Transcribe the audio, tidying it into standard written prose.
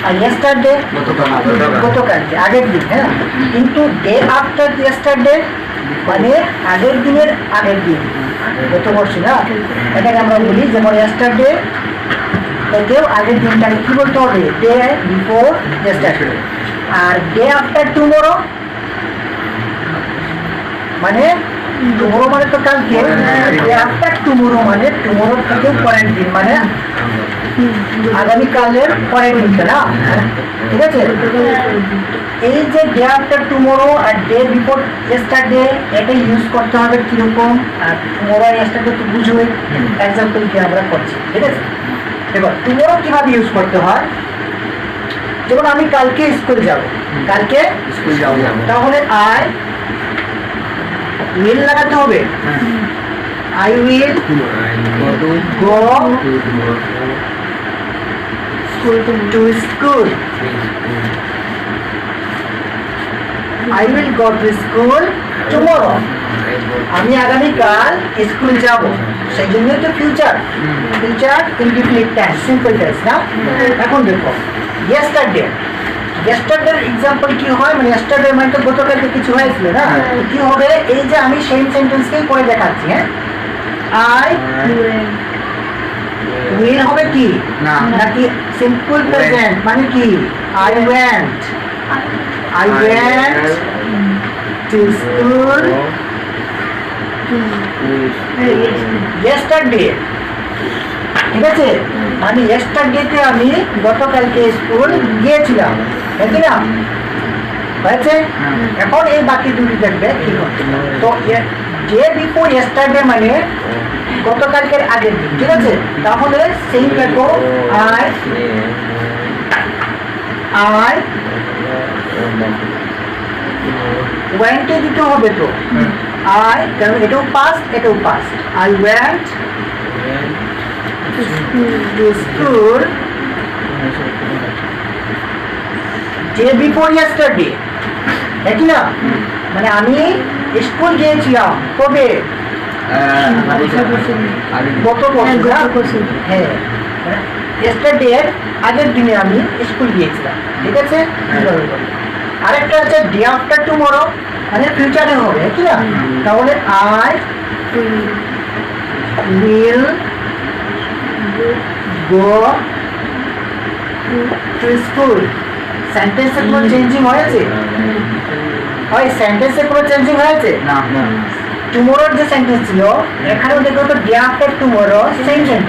আর yesterday গতকালকে, আগের দিন। হ্যাঁ, কিন্তু ডে আফটার ইয়েস্টারডে মানে আগের দিনের আগের দিন, গত বর্ষে না, এটাকে আমরা বলি যেমন ইয়েস্টারডে এতেও আগের দিনটাকে কি বলতে হবে? Day before yesterday. আর ডে আফটার টুমোরো মানে টুমোরো মানে তো কালকে, ডে আফটার টুমোরো মানে টুমোরোর থেকেও পরের দিন, মানে আগামীকালের পরের দিনটা না, ঠিক আছে? এই যে ডে আফটার টুমোরো আর ডে বিফোর ইয়েস্টারডে, এটা ইউজ করতে হবে কিরকম? আর টুমোরো আর ইয়েস্টারডে তো বুঝোই, এক্সাম্পল কি আমরা করছি, ঠিক আছে? দেখো টুমোরো কিভাবে ইউজ করতে হয়। যেমন আমি কালকে স্কুল যাব, কালকে স্কুল যাব, তাহলে আই উইল লাগাতে হবে। I will go to school. I will go to school tomorrow. আমি আগামীকাল স্কুল যাব, সেই জন্য তো future indefinite tense, simple tense না। এখন দেখো ইয়েস্টারডে, ইয়েস্টারডের এক্সাম্পল কি হয়? মানে ইয়েস্টারডে মানে তো গতকালকে কিছু হয়েছিল না, কি হবে? এই যে আমি সেই সেন্টেন্সকেই পড়ে দেখাচ্ছি। হ্যাঁ, আই উইল হবে কি নাকি সিম্পল প্রেজেন্ট মানে কি? I went to school yesterday, ঠিক আছে? মানে ইয়েস্টারডেতে আমি গতকালকে স্কুল গিয়েছিলাম, তাই না? হয়েছে? এখন এই বাকি দুটি দেখবে কি করতে। তো ডে বিফোর ইয়েস্টারডে মানে গতকালকের আগের দিন, ঠিক আছে? তাহলে সেই দেখো আই ওয়েন্টে দিতে হবে তো আই, কারণ এটাও পাস্ট এটাও past. I went to school day before yesterday, তাই না? মানে আমি স্কুল গিয়েছিলাম কবে? গত বছর। হ্যাঁ, ইয়েস্টারডে এর আগের দিনে আমি স্কুল গিয়েছিলাম, ঠিক আছে? আরেকটা আছে ডে আফটার টুমোরো মানে ফিউচারে হবে, কি না? তাহলে I will go to school. সেন্টেন্সে কোনো চেঞ্জিং হয়েছে? হয় সেন্টেন্সে কোনো চেঞ্জিং হয়েছে না। টুমোরোর যে সেন্টেন্স ছিল এখানেও দেখো তো day after tomorrow same sentence.